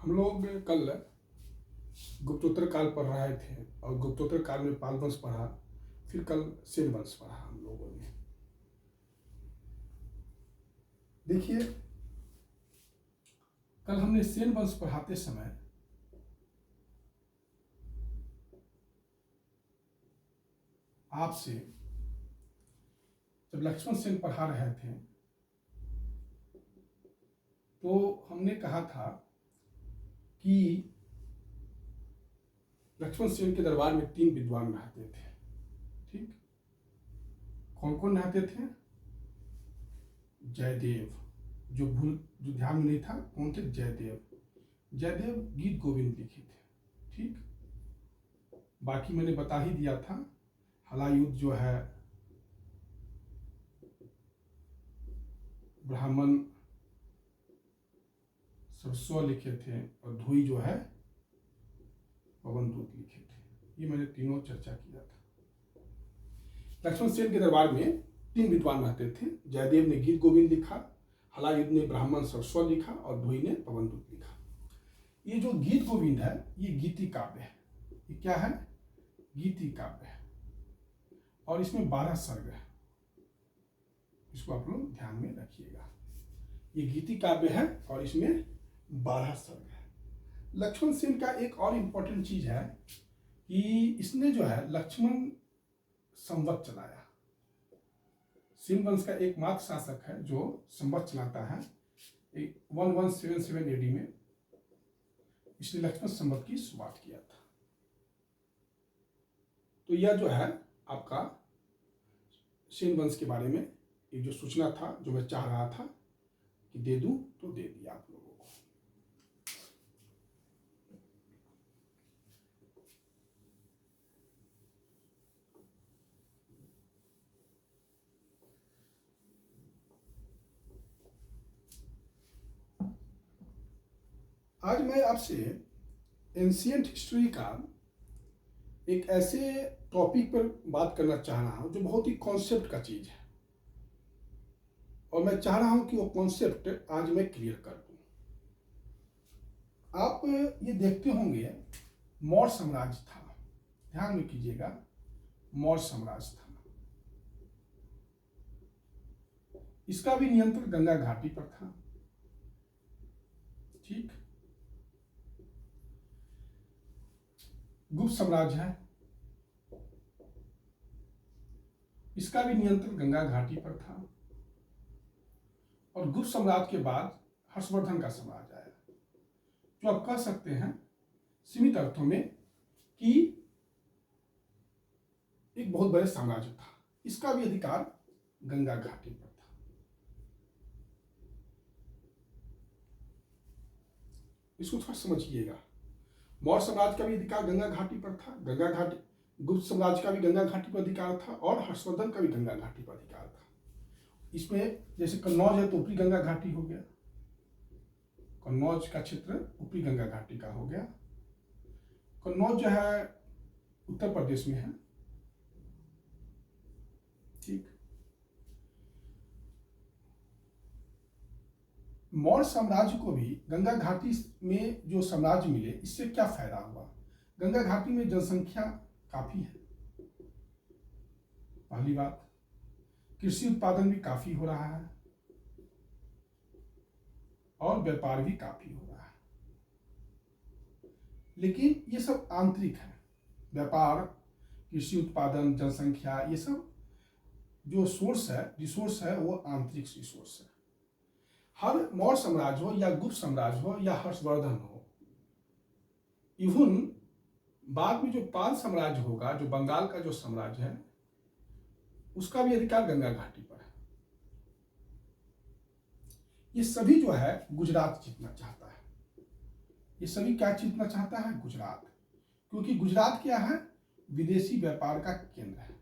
हम लोग कल गुप्तोत्तर काल पढ़ रहे थे और गुप्तोत्तर काल में पाल वंश पढ़ा, फिर कल सेन वंश पढ़ा हम लोगों ने। देखिए, कल हमने सेन वंश पढ़ाते समय आपसे जब लक्ष्मण सेन पढ़ा रहे थे तो हमने कहा था कि लक्ष्मण सेन के दरबार में 3 विद्वान रहते थे। ठीक, कौन कौन रहते थे? जयदेव, जो ध्यान में नहीं था, कौन थे? जयदेव गीत गोविंद लिखे थे। ठीक, बाकी मैंने बता ही दिया था। हलायुद्ध जो है ब्राह्मण सरस्व लिखे थे और धोई जो है पवनदूत लिखे थे। ये मैंने तीनों चर्चा किया था। लक्ष्मण सेन के दरबार में 3 विद्वान रहते थे। जयदेव ने गीत गोविंद लिखा, हलायुद्ध ने ब्राह्मण सरस्व लिखा और धोई ने पवनदूत लिखा। ये जो गीत गोविंद है ये गीति काव्य है। ये क्या है? गीति काव्य है और इसमें 12 सर्ग है। इसको आप लोग ध्यान में रखिएगा। ये गीति काव्य है और इसमें 12 सर्ग है। लक्ष्मण सेन का एक और इम्पोर्टेंट चीज है कि इसने जो है लक्ष्मण संवत चलाया। सेन वंश का एकमात्र शासक है जो संवत चलाता है। 1177 AD में इसने लक्ष्मण संवत की शुरुआत किया था। तो यह जो है आपका सेन वंश के बारे में एक जो सूचना था, जो मैं चाह रहा था कि दे दूं, तो दे दिया आप लोगों को। आज मैं आपसे एंशिएंट हिस्ट्री का एक ऐसे टॉपिक पर बात करना चाह रहा हूं जो बहुत ही कॉन्सेप्ट का चीज है और मैं चाह रहा हूं कि वो कॉन्सेप्ट आज मैं क्लियर कर दूं। आप ये देखते होंगे मौर्य साम्राज्य था, ध्यान में कीजिएगा, मौर्य साम्राज्य था। इसका भी नियंत्रण गंगा घाटी पर था। ठीक, गुप्त साम्राज्य है, इसका भी नियंत्रण गंगा घाटी पर था। और गुप्त साम्राज्य के बाद हर्षवर्धन का साम्राज्य आया, जो आप कह सकते हैं सीमित अर्थों में कि एक बहुत बड़े साम्राज्य था। इसका भी अधिकार गंगा घाटी पर था। इसको थोड़ा समझिएगा। मौर्य साम्राज्य का भी अधिकार गंगा घाटी पर था, गंगा घाटी, गुप्त साम्राज्य का भी गंगा घाटी पर अधिकार था और हर्षवर्धन का भी गंगा घाटी पर अधिकार था। इसमें जैसे कन्नौज है तो ऊपरी गंगा घाटी हो गया, कन्नौज का क्षेत्र ऊपरी गंगा घाटी का हो गया। कन्नौज जो है उत्तर प्रदेश में है। ठीक, मौर्य साम्राज्य को भी गंगा घाटी में जो साम्राज्य मिले, इससे क्या फायदा हुआ? गंगा घाटी में जनसंख्या काफी है, पहली बात। कृषि उत्पादन भी काफी हो रहा है और व्यापार भी काफी हो रहा है। लेकिन ये सब आंतरिक है। व्यापार, कृषि उत्पादन, जनसंख्या, ये सब जो सोर्स है, रिसोर्स है, वो आंतरिक रिसोर्स है। हर मौर्य साम्राज्य हो या गुप्त साम्राज्य हो या हर्षवर्धन हो, इवन बाद में जो पाल साम्राज्य होगा, जो बंगाल का जो साम्राज्य है, उसका भी अधिकार गंगा घाटी पर है। ये सभी जो है गुजरात जीतना चाहता है। ये सभी क्या जीतना चाहता है? गुजरात। क्योंकि गुजरात क्या है? विदेशी व्यापार का केंद्र है।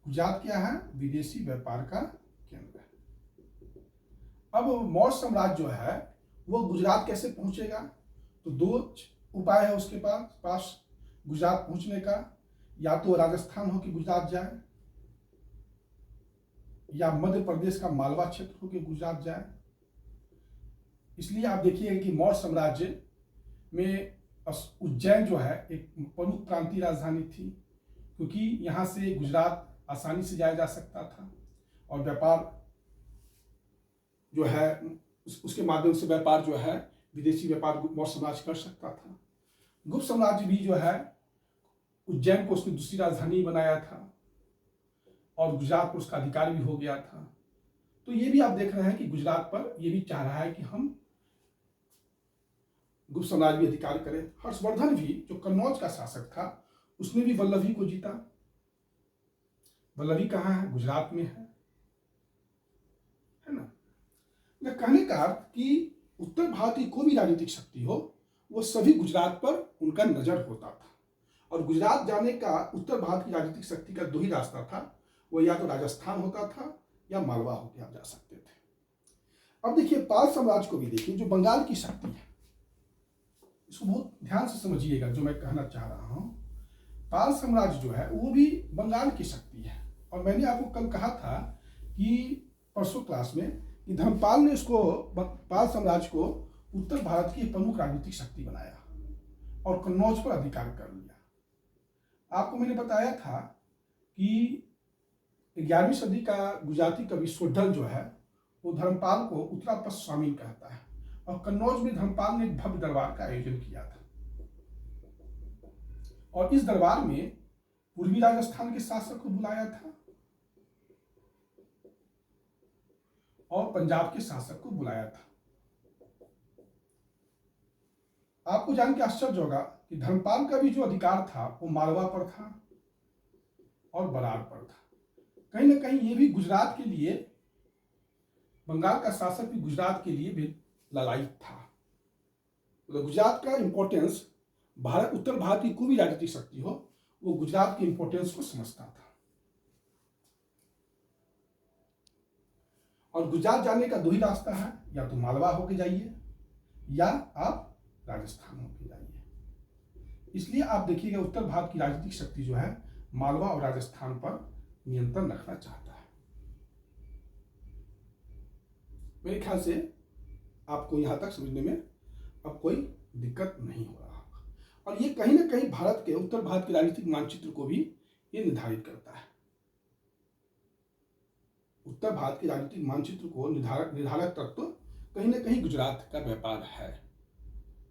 गुजरात क्या है? विदेशी व्यापार का केंद्र है। अब मौर्य साम्राज्य जो है वो गुजरात कैसे पहुंचेगा? तो 2 उपाय है उसके पास गुजरात पहुंचने का। या तो राजस्थान होकर गुजरात जाए, या मध्य प्रदेश का मालवा क्षेत्र होकर गुजरात जाए, इसलिए आप देखिएगा कि मौर्य साम्राज्य में उज्जैन जो है एक प्रमुख प्रांतीय राजधानी थी, क्योंकि यहाँ से गुजरात आसानी से जाया जा सकता था और व्यापार जो है उसके माध्यम से व्यापार जो है विदेशी व्यापार मौर्य साम्राज्य कर सकता था। गुप्त साम्राज्य भी जो है उज्जैन को उसने दूसरी राजधानी बनाया था और गुजरात पर उसका अधिकार भी हो गया था। तो ये भी आप देख रहे हैं कि गुजरात पर ये भी चाह रहा है कि हम गुप्त साम्राज्य भी अधिकार करें। हर्षवर्धन भी जो कन्नौज का शासक था उसने भी वल्लभी को जीता। वल्लभी कहाँ है? गुजरात में है ना। मैं कहने का अर्थ कि उत्तर भारत की कोई भी राजनीतिक शक्ति हो वो सभी गुजरात पर उनका नजर होता था और गुजरात जाने का उत्तर भारत की राजनीतिक शक्ति का दो ही रास्ता था, वो या तो राजस्थान होता था या मालवा होकर आप जा सकते थे। अब देखिए पाल साम्राज्य को भी देखिए जो बंगाल की शक्ति है, इसको बहुत ध्यान से समझिएगा जो मैं कहना चाह रहा हूं। पाल साम्राज्य जो है वो भी बंगाल की शक्ति है और मैंने आपको कल कहा था कि परसों क्लास में कि धर्मपाल ने इसको पाल साम्राज्य को उत्तर भारत की प्रमुख राजनीतिक शक्ति बनाया और कन्नौज पर अधिकार कर लिया। आपको मैंने बताया था कि 11वीं सदी का गुजराती कवि सोढल जो है वो धर्मपाल को उत्तरापद स्वामी कहता है और कन्नौज में धर्मपाल ने एक भव्य दरबार का आयोजन किया था और इस दरबार में पूर्वी राजस्थान के शासक को बुलाया था और पंजाब के शासक को बुलाया था। आपको जान के आश्चर्य होगा कि धर्मपाल का भी जो अधिकार था वो मालवा पर था और बरार पर था। कहीं ना कहीं ये भी गुजरात के लिए, बंगाल का शासक भी गुजरात के लिए भी लालायित था। तो गुजरात का इंपॉर्टेंस भारत, उत्तर भारत की कोई भी राजनीतिक शक्ति हो वो गुजरात के इंपॉर्टेंस को समझता था और गुजरात जाने का दो ही रास्ता है, या तो मालवा होके जाइए या आप राजस्थान होके जाइए। इसलिए आप देखिएगा उत्तर भारत की राजनीतिक शक्ति जो है मालवा और राजस्थान पर नियंत्रण रखना चाहता है। मेरे ख्याल से आपको यहां तक समझने में अब कोई दिक्कत नहीं हो रहा होगा और ये कहीं ना कहीं भारत के, उत्तर भारत के राजनीतिक मानचित्र को भी ये निर्धारित करता है। उत्तर भारत के राजनीतिक मानचित्र को निर्धारक तत्व कहीं ना कहीं गुजरात का व्यापार है।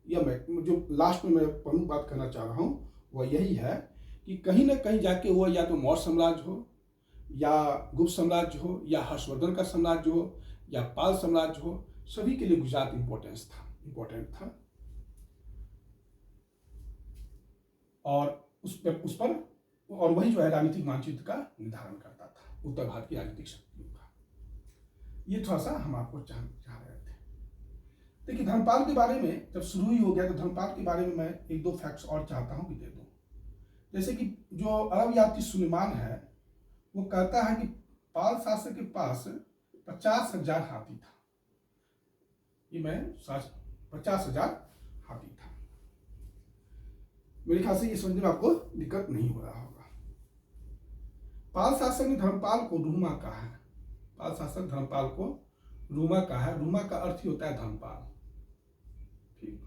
यह मैं जो लास्ट में मैं प्रमुख बात करना चाह रहा हूं वह यही है कि कहीं ना कहीं जाके वो या तो मौर्य साम्राज्य हो या गुप्त साम्राज्य हो या हर्षवर्धन का साम्राज्य हो या पाल साम्राज्य हो, सभी के लिए गुजरात इंपॉर्टेंट था और उस पर और वही जो है राजनीतिक मानचित्र का निर्धारण करता था उत्तर भारत की राजनीतिक शक्तियों का। ये थोड़ा सा हम आपको चाह रहे थे। देखिए धर्मपाल के बारे में जब शुरू ही हो गया तो धर्मपाल के बारे में मैं एक दो फैक्ट्स और चाहता हूं कि दे दूं। जैसे कि जो अरब यात्री सुलेमान है वो कहता है कि पाल शासक के पास 50,000 हाथी था। ये मैं 50,000 हाथी था। मेरे ख्याल से ये समझने में आपको दिक्कत नहीं हो रहा होगा। पाल शासक ने धर्मपाल को रूमा कहा है। पाल शासक धर्मपाल को रूमा कहा है। रूमा का अर्थ ही होता है धर्मपाल। ठीक।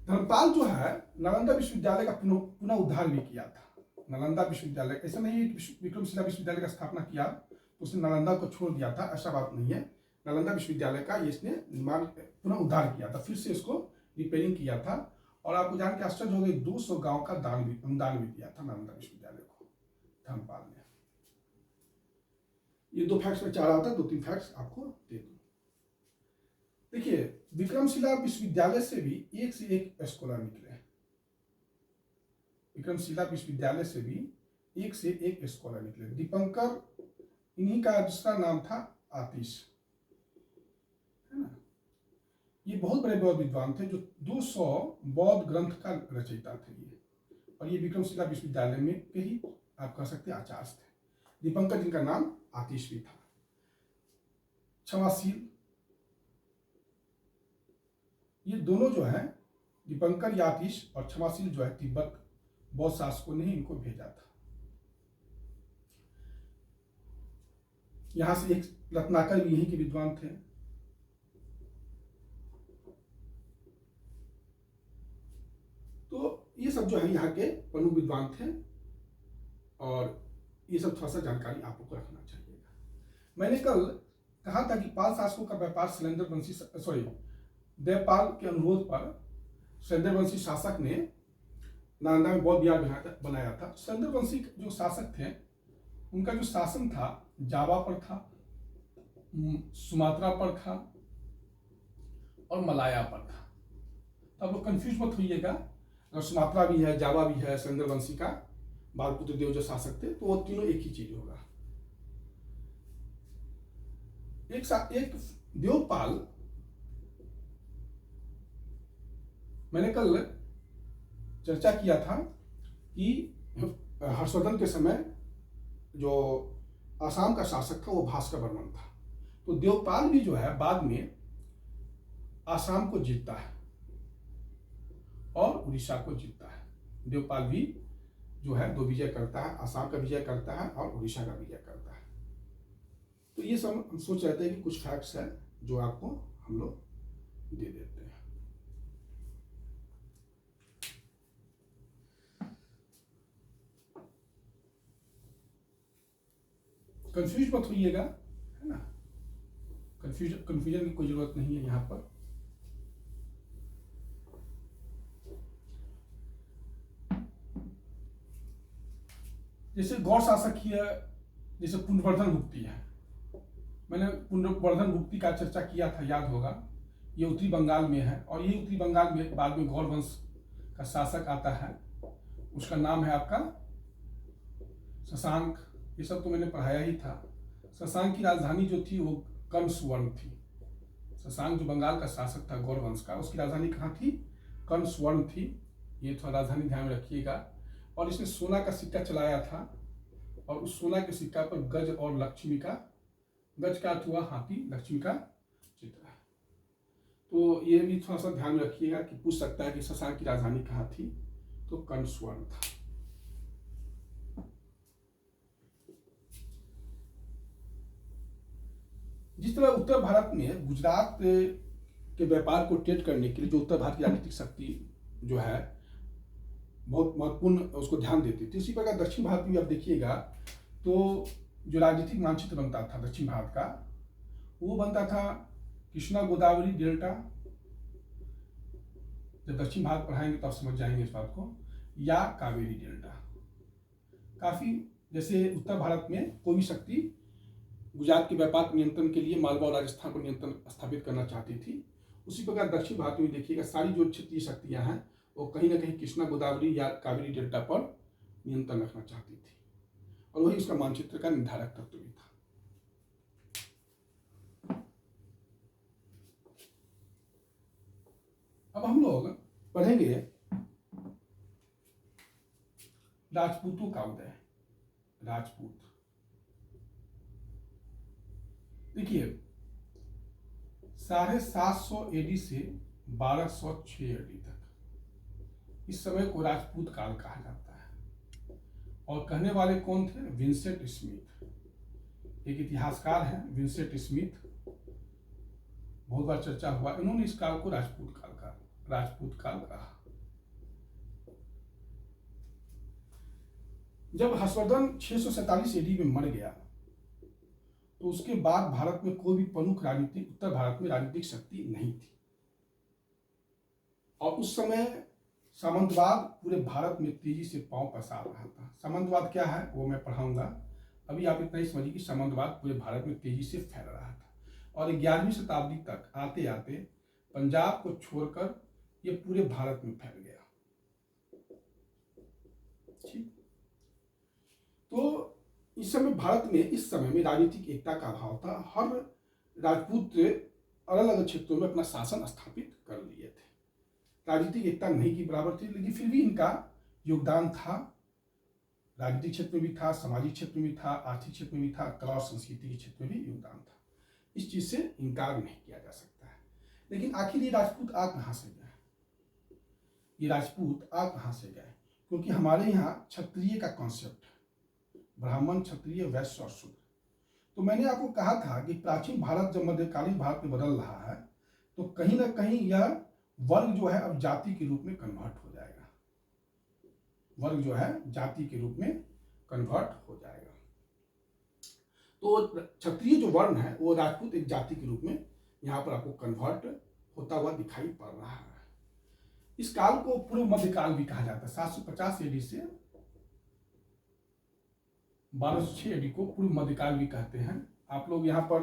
धर्मपाल जो है नालंदा विश्वविद्यालय का पुनः उद्धार भी किया था। नालंदा विश्वविद्यालय, ऐसा नहीं है कि विक्रमशिला विश्वविद्यालय का स्थापना किया तो उसने नालंदा को छोड़ दिया था, ऐसा बात नहीं है। नालंदा विश्वविद्यालय का इसने निर्माण पुनः उद्धार किया था, फिर से इसको रिपेयरिंग किया था और आपको जान के आश्चर्य हो गए 200 गांव का अनुदान भी दिया था नालंदा विश्वविद्यालय को धर्मपाल ने। ये दो फैक्ट्स में चाह रहा था, 2-3 फैक्ट्स आपको दे दूं। देखिए विक्रमशिला विश्वविद्यालय से भी एक से एक स्कॉलर निकले। विक्रमशिला विश्वविद्यालय से भी एक से एक स्कॉलर निकले। दीपंकर, इन्हीं का दूसरा नाम था आतिश, है ना। ये बहुत बड़े बौद्ध विद्वान थे जो 200 बौद्ध ग्रंथ का रचयिता थे ये, और ये विक्रमशिला विश्वविद्यालय में के ही आप कह सकते आचार्य थे। दीपंकर जिनका नाम आतिश भी था। क्षमाशील, ये दोनों जो है दीपंकर या आतिश और क्षमाशील जो है तिब्बत बौद्ध शासकों ने ही इनको भेजा था। यहां से एक रत्नाकर भी यहीं के विद्वान थे। जो है यहाँ के प्रमुख विद्वान थे, और ये सब थोड़ा सा जानकारी आप लोग को रखना चाहिएगा। मैंने कल कहा था कि पाल शासकों का व्यापार देवपाल के अनुरोध पर शैलेंद्रवंशी शासक ने नालंदा में बौद्ध विहार बनाया था। शैलेंद्रवंशी जो शासक थे उनका जो शासन था जावा पर था, सुमात्रा पर था और मलाया पर था। अब लोग कंफ्यूज मत होइएगा, अगर सुमात्रा भी है, जावा भी है, शैलेंद्रवंशी का बालपुत्र देव जो शासक थे, तो वो तीनों एक ही चीज होगा। एक देवपाल, मैंने कल चर्चा किया था कि हर्षवर्धन के समय जो आसाम का शासक था वो भास्कर वर्मन था। तो देवपाल भी जो है बाद में आसाम को जीतता है और उड़ीसा को जीतता है। देवपाल भी जो है 2 विजय करता है, आसाम का विजय करता है और उड़ीसा का विजय करता है। तो ये सब हम सोच रहे थे कि कुछ फैक्ट्स है जो आपको हम लोग दे देते हैं। कंफ्यूज मत होइएगा, है ना, कंफ्यूजन की कोई जरूरत नहीं है यहाँ पर। जैसे गौर शासकीय, जैसे पुण्यवर्धन गुप्ती है, मैंने पुण्यवर्धन गुप्ती का चर्चा किया था, याद होगा। ये उत्तरी बंगाल में है और ये उत्तरी बंगाल में बाद में गौर वंश का शासक आता है, उसका नाम है आपका शशांक। ये सब तो मैंने पढ़ाया ही था। शशांक की राजधानी जो थी वो कर्णसुवर्ण थी। शशांक जो बंगाल का शासक था गौर वंश का, उसकी राजधानी कहाँ थी? कर्णसुवर्ण थी। ये थोड़ा राजधानी ध्यान में रखिएगा। और इसने सोना का सिक्का चलाया था और उस सोना के सिक्का पर गज और लक्ष्मी का, गज का अर्थ हुआ हाथी, लक्ष्मी का चित्र है। तो ये भी थोड़ा सा ध्यान में रखिएगा कि पूछ सकता है कि शशांक की राजधानी कहाँ थी, तो कर्णसुवर्ण था। जिस तरह उत्तर भारत में गुजरात के व्यापार को ट्रेड करने के लिए जो उत्तर भारत की राजनीतिक शक्ति जो है बहुत महत्वपूर्ण उसको ध्यान देती थी, इसी प्रकार दक्षिण भारत में आप देखिएगा तो जो राजनीतिक मानचित्र बनता था दक्षिण भारत का, वो बनता था कृष्णा गोदावरी डेल्टा। जब दक्षिण भारत पढ़ाएंगे तो आप समझ जाएंगे इस बात को, या कावेरी डेल्टा। काफी जैसे उत्तर भारत में कोई भी शक्ति गुजरात के व्यापार नियंत्रण के लिए मालवा और राजस्थान पर नियंत्रण स्थापित करना चाहती थी, उसी प्रकार दक्षिण भारत में देखिएगा सारी जो क्षेत्रीय शक्तियां हैं वो कहीं ना कहीं कृष्णा गोदावरी या कावेरी डेल्टा पर नियंत्रण रखना चाहती थी, और वही उसका मानचित्र का निर्धारक तत्व भी था। अब हम लोग पढ़ेंगे राजपूतों का उदय। राजपूत देखिए 750 एडी से 1206 एडी तक, इस समय को राजपूत काल कहा जाता है। और कहने वाले कौन थे? विंसेंट स्मिथ, एक इतिहासकार हैं विंसेंट स्मिथ, बहुत बार चर्चा हुआ। इन्होंने इस काल को राजपूत काल कहा। जब हर्षवर्धन 647 एडी में मर गया तो उसके बाद भारत में कोई भी प्रमुख राजनीतिक, उत्तर भारत में राजनीतिक शक्ति नहीं थी, और उस समय सामंतवाद पूरे भारत में तेजी से पांव पसार रहा था। सामंतवाद क्या है वो मैं पढ़ाऊंगा, अभी आप इतना ही समझिए कि सामंतवाद पूरे भारत में तेजी से फैल रहा था, और 11वीं शताब्दी तक आते आते पंजाब को छोड़कर ये पूरे भारत में फैल गया। ठीक, तो इस समय भारत में, इस समय में राजनीतिक एकता का अभाव था। हर राजपूत अलग अलग क्षेत्रों में अपना शासन स्थापित कर लिए थे। राजनीतिक एकता नहीं की बराबर थी, लेकिन फिर भी इनका योगदान था। राजनीतिक क्षेत्र में भी था, सामाजिक क्षेत्र में भी था, आर्थिक क्षेत्र में भी था, कला और संस्कृति के क्षेत्र में भी योगदान था। इस चीज से इनकार नहीं किया जा सकता है। लेकिन आखिर ये राजपूत आ कहाँ से गए? ये राजपूत आ कहाँ से गए? क्योंकि हमारे यहाँ क्षत्रिय का कॉन्सेप्ट, ब्राह्मण, क्षत्रिय, वैश्य और शूद्र। तो मैंने आपको कहा था कि प्राचीन भारत जब मध्यकालीन भारत में बदल रहा है तो कहीं ना कहीं यह वर्ग जो है अब जाति के रूप में कन्वर्ट हो जाएगा। वर्ग जो है जाति के रूप में कन्वर्ट हो जाएगा। तो क्षत्रिय जो वर्ण है वो राजपूत एक जाति के रूप में यहाँ पर आपको कन्वर्ट होता हुआ दिखाई पड़ रहा है। इस काल को पूर्व मध्यकाल भी कहा जाता है। 750 एडी से 1206 एडी को पूर्व मध्यकाल भी कहते हैं। आप लोग यहाँ पर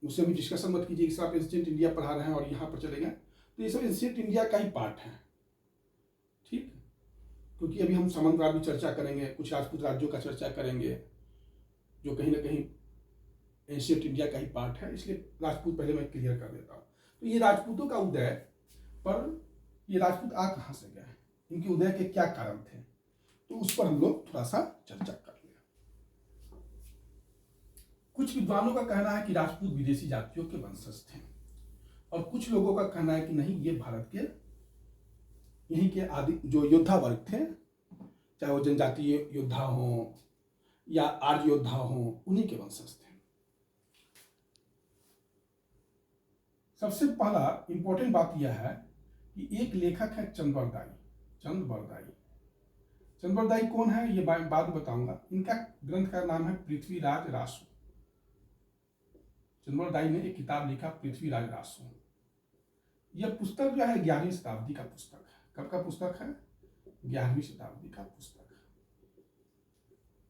मुझसे भी डिस्कशन मत कीजिए कि सर आप एंशिएंट इंडिया पढ़ा रहे हैं और यहाँ पर चले गए, तो ये सब एंशिएंट इंडिया का ही पार्ट है, ठीक। क्योंकि अभी हम सामंत राज भी चर्चा करेंगे, कुछ राजपूत राज्यों का चर्चा करेंगे जो कहीं ना कहीं एंशिएंट इंडिया का ही पार्ट है, इसलिए राजपूत पहले मैं क्लियर कर देता हूँ। तो ये राजपूतों का उदय, पर ये राजपूत आ कहाँ से गए, इनके उदय के क्या कारण थे, तो उस पर हम लोग थोड़ा सा चर्चा कर लें। कुछ विद्वानों का कहना है कि राजपूत विदेशी जातियों के वंशज थे, और कुछ लोगों का कहना है कि नहीं, ये भारत के यहीं के आदि जो योद्धा वर्ग थे, चाहे वो जनजातीय योद्धा हो या आर्य योद्धा हो, उन्हीं के वंशज थे। सबसे पहला इंपॉर्टेंट बात यह है कि एक लेखक है चंद्रबरदाई। चंद्रबरदाई कौन है ये बाद में बताऊंगा। इनका ग्रंथ का नाम है पृथ्वीराज रासो। चंद्रबरदाई ने एक किताब लिखा पृथ्वीराज रासो। यह पुस्तक जो है 11वीं शताब्दी का पुस्तक है। कब का पुस्तक है? 11वीं शताब्दी का पुस्तक है।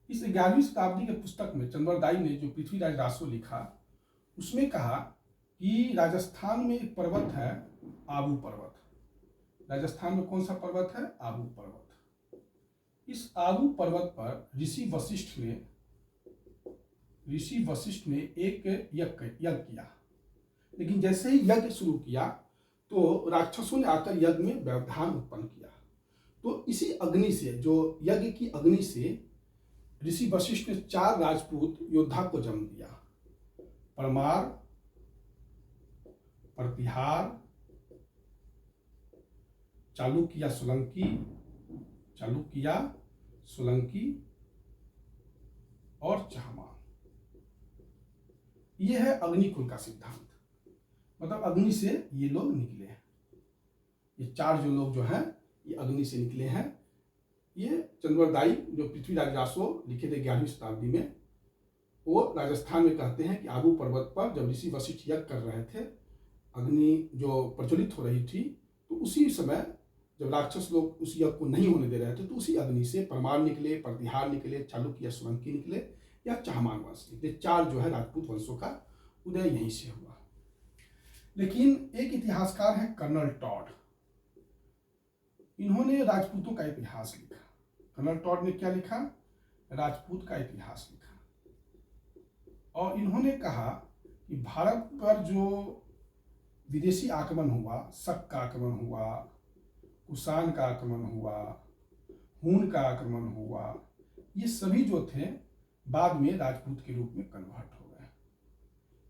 इस 11वीं शताब्दी के पुस्तक में चंद्रबरदाई ने जो पृथ्वीराज रासो लिखा, उसमें कहा कि राजस्थान में एक पर्वत है, आबू पर्वत। राजस्थान में कौन सा पर्वत है? आबू पर्वत। इस आबू पर्वत पर ऋषि वशिष्ठ ने एक यज्ञ किया, लेकिन जैसे ही यज्ञ शुरू किया तो राक्षसों ने आकर यज्ञ में व्यवधान उत्पन्न किया। तो इसी अग्नि से, जो यज्ञ की अग्नि से, ऋषि वशिष्ठ ने 4 राजपूत योद्धा को जन्म दिया। परमार, प्रतिहार, चालुकिया सोलंकी और चहमान। यह है अग्निकुल का सिद्धांत, मतलब अग्नि से ये लोग निकले हैं। ये 4 जो लोग जो हैं ये अग्नि से निकले हैं। ये चंद्रबरदाई जो पृथ्वीराज रासो लिखे थे 11वीं शताब्दी में, वो राजस्थान में कहते हैं कि आबू पर्वत पर जब ऋषि वशिष्ठ यज्ञ कर रहे थे, अग्नि जो प्रज्वलित हो रही थी, तो उसी समय जब राक्षस लोग उस यज्ञ को नहीं होने दे रहे थे, तो उसी अग्नि से परमार निकले, प्रतिहार निकले, चालुक्य सोलंकी निकले या चहमान वंश निकले। 4 जो है राजपूत वंशों का उदय यहीं से हुआ। लेकिन एक इतिहासकार है कर्नल टॉड, इन्होंने राजपूतों का इतिहास लिखा। कर्नल टॉड ने क्या लिखा? राजपूत का इतिहास लिखा। और इन्होंने कहा कि भारत पर जो विदेशी आक्रमण हुआ, शक का आक्रमण हुआ, कुषाण का आक्रमण हुआ, हून का आक्रमण हुआ, ये सभी जो थे बाद में राजपूत के रूप में कन्वर्ट हो गए।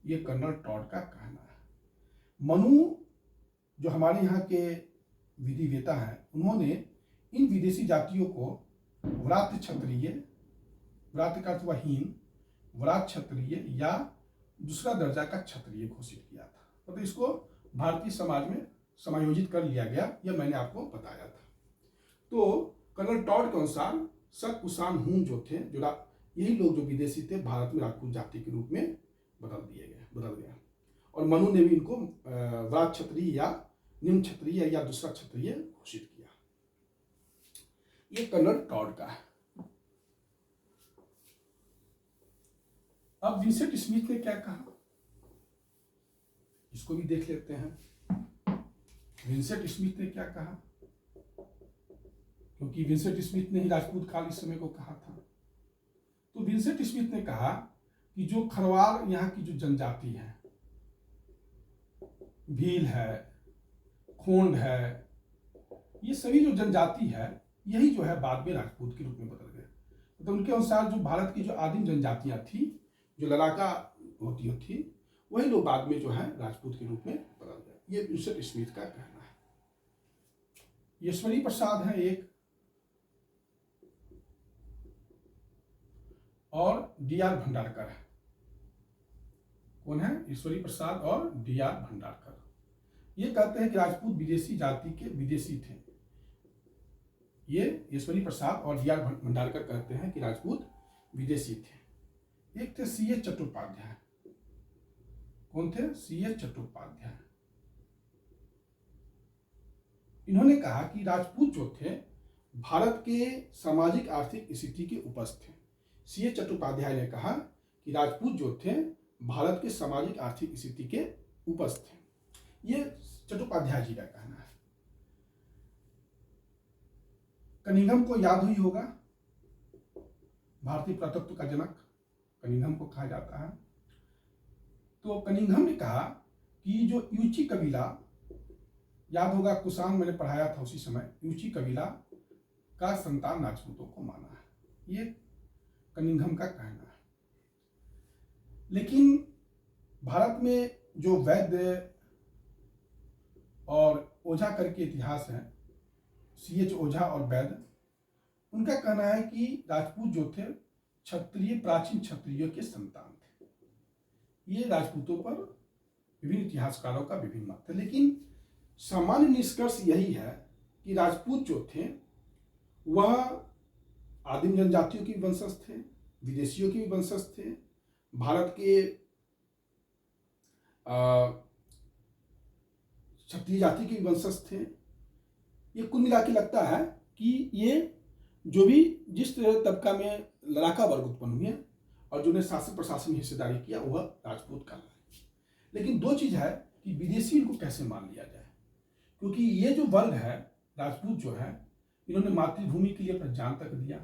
ये कर्नल टॉड का कहना है। मनु जो हमारे यहाँ के विधिवेता हैं, उन्होंने इन विदेशी जातियों को व्रात क्षत्रिय, व्रात का अर्थ हुआ हीन, व्रात क्षत्रिय या दूसरा दर्जा का क्षत्रिय घोषित किया था। तो इसको भारतीय समाज में समायोजित कर लिया गया, यह मैंने आपको बताया था। तो कर्नल टॉड के अनुसार शक, कुषाण, हून जो थे, जो यही लोग जो विदेशी थे, भारत में राजपूत जाति के रूप में बदल गया। और मनु ने भी इनको व्रात क्षत्रिय या निम्न क्षत्रिय या दूसरा क्षत्रिय घोषित किया। ये कर्नल टॉड का है। अब विंसेंट स्मिथ ने क्या कहा, इसको भी देख लेते हैं। विंसेंट स्मिथ ने क्या कहा, क्योंकि विंसेंट स्मिथ ने ही राजपूत काल इस समय को कहा था। तो विंसेंट स्मिथ ने कहा कि जो खरवार यहाँ की जो जनजाति है, भील है, खोंड है, ये सभी जो जनजाति है, यही जो है बाद में राजपूत के रूप में बदल गए। तो उनके अनुसार जो भारत की जो आदिम जनजातियां थी, जो लड़ाका होती थी, वही लोग बाद में जो है राजपूत के रूप में बदल गए। ये विंसेंट स्मिथ का कहना है। ईश्वरी प्रसाद है एक, और डी.आर. भंडारकर है। कौन है? ईश्वरी प्रसाद और डी.आर. भंडारकर। ये कहते हैं कि राजपूत विदेशी जाति के विदेशी थे। ये ईश्वरी प्रसाद और D.R. भंडारकर कहते हैं कि राजपूत विदेशी थे। एक थे C.H. चट्टोपाध्याय। कौन थे? C.H. चट्टोपाध्याय। इन्होंने कहा कि राजपूत जो थे भारत के सामाजिक आर्थिक स्थिति के उपज थे। C.H. चट्टोपाध्याय ने कहा कि राजपूत जो थे भारत के सामाजिक आर्थिक स्थिति के उपज थे। ये चट्टोपाध्याय जी का कहना है। कनिंघम को याद हुई होगा, भारतीय पुरातत्व का जनक कनिंघम को कहा जाता है। तो कनिंघम ने कहा कि जो यूची कबीला, याद होगा कुषाण मैंने पढ़ाया था उसी समय, यूची कबीला का संतान राजपूतों को माना है। ये कनिंघम का कहना है। लेकिन भारत में जो वैद्य और ओझा करके इतिहास है, C.H. ओझा और वैद्य, उनका कहना है कि राजपूत जो थे क्षत्रिय, प्राचीन क्षत्रियों के संतान थे। ये राजपूतों पर विभिन्न इतिहासकारों का विभिन्न मत है, लेकिन सामान्य निष्कर्ष यही है कि राजपूत जो थे वह आदिम जनजातियों के वंशज थे, विदेशियों के वंशज थे, भारत के क्षत्रिय जाति के वंशज थे। ये कुल मिला के लगता है कि ये जो भी जिस तबका में लड़ाका वर्ग उत्पन्न हुए और जो ने शासन प्रशासन में हिस्सेदारी किया वह राजपूत कहलाए। लेकिन दो चीज है कि विदेशी इनको कैसे मान लिया जाए, क्योंकि ये जो वर्ग है राजपूत जो है, इन्होंने मातृभूमि के लिए अपना जान तक दिया।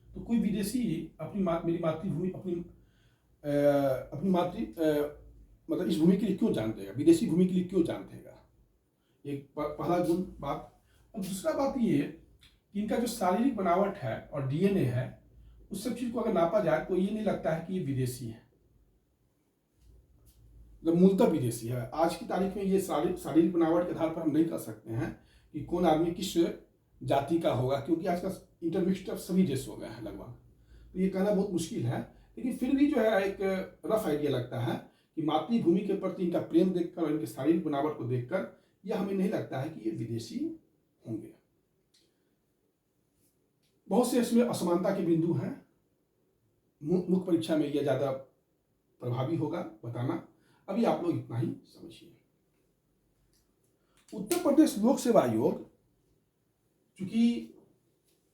तो कोई विदेशी मेरी मातृभूमि मतलब इस भूमि के लिए क्यों जान देगा, विदेशी भूमि के लिए क्यों जान देगा। एक पहला गुण बात। और दूसरा बात ये कि इनका जो शारीरिक बनावट है और DNA है, उस सब चीज को अगर नापा जाए तो ये नहीं लगता है कि ये विदेशी है, मतलब मूलतः विदेशी है। आज की तारीख में ये शारीरिक बनावट के आधार पर हम नहीं कर सकते हैं कि कौन आदमी किस जाति का होगा, क्योंकि आजकल इंटरमिक्सड सभी देश हो गए हैं लगभग। तो ये कहना बहुत मुश्किल है। लेकिन फिर भी जो है एक रफ आइडिया लगता है कि मातृभूमि के प्रति इनका प्रेम देखकर और इनके शारीरिक बनावट को देखकर यह हमें नहीं लगता है कि ये विदेशी होंगे। बहुत से इसमें असमानता के बिंदु हैं। मुख्य परीक्षा में यह ज्यादा प्रभावी होगा बताना। अभी आप लोग इतना ही समझिए। उत्तर प्रदेश लोक सेवा आयोग चूंकि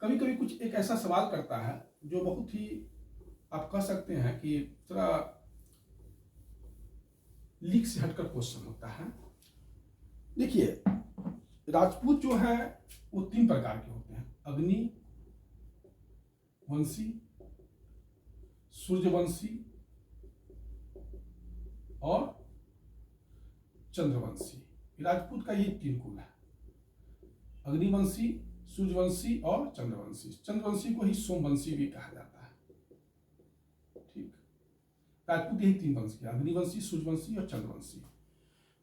कभी कभी कुछ एक ऐसा सवाल करता है जो बहुत ही आप कह सकते हैं कि थोड़ा लीक से हटकर क्वेश्चन होता है। देखिए, राजपूत जो है वो 3 प्रकार के होते हैं: अग्नि वंशी, सूर्यवंशी और चंद्रवंशी। राजपूत का ये 3 कुल है: अग्निवंशी, सूर्यवंशी और चंद्रवंशी। चंद्रवंशी को ही सोमवंशी भी कहा जाता है। ठीक, राजपूत यही 3 वंश है: अग्निवंशी, सूर्यवंशी और चंद्रवंशी।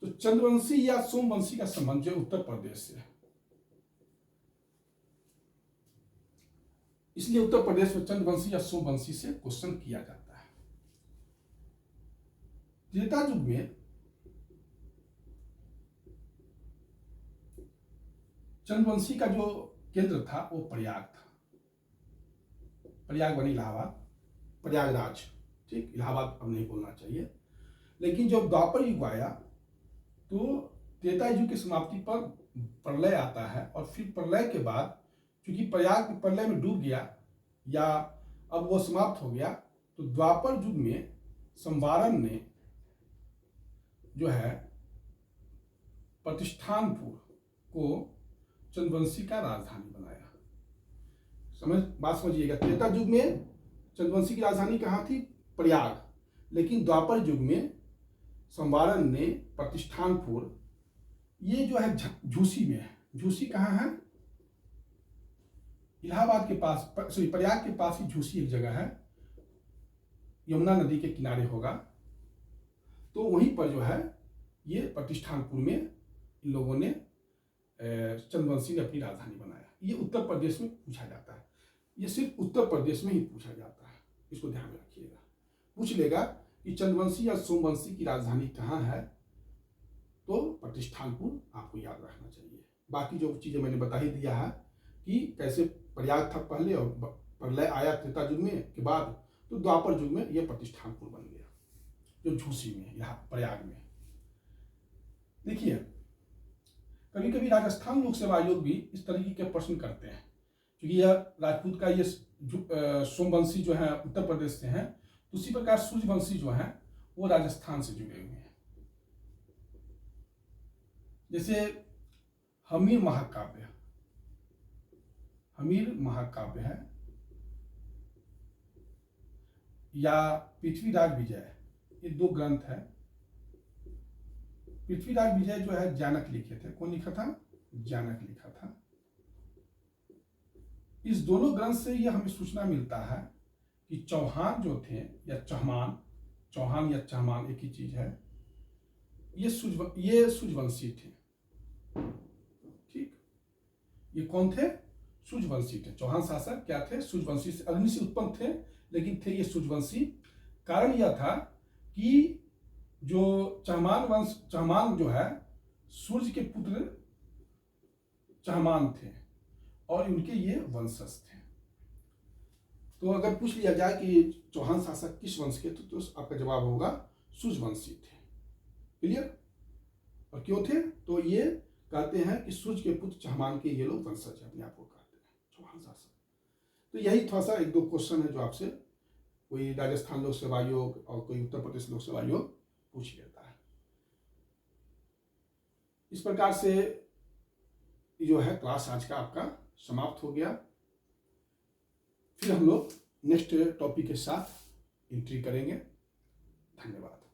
तो चंद्रवंशी या सोमवंशी का संबंध जो उत्तर प्रदेश से है, इसलिए उत्तर प्रदेश में चंद्रवंशी या सोमवंशी से क्वेश्चन किया जाता है। त्रेता युग में चंद्रवंशी का जो केंद्र था वो प्रयाग था। प्रयाग बनी इलाहाबाद, प्रयागराज। ठीक, इलाहाबाद अब नहीं बोलना चाहिए। लेकिन जब द्वापर युग आया तो त्रेता युग की समाप्ति पर प्रलय आता है और फिर प्रलय के बाद क्योंकि प्रयाग प्रलय में डूब गया या अब वो समाप्त हो गया, तो द्वापर युग में संवारन ने जो है प्रतिष्ठानपुर को चंद्रवंशी का राजधानी बनाया। बात समझिएगा, त्रेता युग में चंद्रवंशी की राजधानी कहाँ थी? प्रयाग। लेकिन द्वापर युग में संवारन ने प्रतिष्ठानपुर, ये जो है झूसी में है। झूसी कहाँ है? इलाहाबाद के पास, सॉरी प्रयाग के पास ही झूसी एक जगह है, यमुना नदी के किनारे होगा। तो वहीं पर जो है ये प्रतिष्ठानपुर में इन लोगों ने चंद्रवंशी ने अपनी राजधानी बनाया। ये उत्तर प्रदेश में पूछा जाता है। ये सिर्फ उत्तर प्रदेश में ही पूछा जाता है, इसको ध्यान में रखिएगा। पूछ लेगा कि चंद्रवंशी या सोमवंशी की राजधानी कहाँ है, तो प्रतिष्ठानपुर आपको याद रखना चाहिए। बाकी जो चीजें मैंने बता ही दिया है कि कैसे प्रयाग था पहले और प्रलय आया त्रेता युग में के बाद, तो द्वापर युग में यह प्रतिष्ठानपुर बन गया, जो झूसी में, यहाँ प्रयाग में। देखिए, कभी कभी राजस्थान लोक सेवा आयोग भी इस तरीके के प्रश्न करते हैं, क्योंकि यह राजपूत का ये सोमवंशी जो है उत्तर प्रदेश से हैं, तो उसी प्रकार सूर्यवंशी जो है वो राजस्थान से जुड़े हुए हैं। जैसे हमीर महाकाव्य है, या पृथ्वीराज विजय, ये दो ग्रंथ है। पृथ्वीराज विजय जो है जानक लिखे थे। कौन लिखा था? जानक लिखा था। इस दोनों ग्रंथ से यह हमें सूचना मिलता है कि चौहान जो थे, या चौहान या चहमान एक ही चीज है, ये सूर्यवंशी थे। ठीक, ये कौन थे? सूर्यवंशी थे। चौहान शासक क्या थे? सूर्यवंशी से, अग्नि से उत्पन्न थे, लेकिन थे ये सूर्यवंशी। कारण यह था कि जो चहमान जो है, सूर्य के पुत्र चहमान थे और उनके ये वंशज थे। तो अगर पूछ लिया जाए कि चौहान शासक किस वंश के, तो आपका जवाब होगा सूर्यवंशी थे। क्लियर? और क्यों थे? तो ये कहते हैं कि सूर्य के पुत्र चहमान के ये लोग वंशज अपने आप को कहते हैं, चौहान शासक। तो यही थोड़ा सा एक दो क्वेश्चन है जो आपसे कोई राजस्थान लोक सेवा आयोग और कोई उत्तर प्रदेश लोक सेवा आयोग पूछ लेता है। इस प्रकार से जो है क्लास आज का आपका समाप्त हो गया। फिर हम लोग नेक्स्ट टॉपिक के साथ एंट्री करेंगे। धन्यवाद।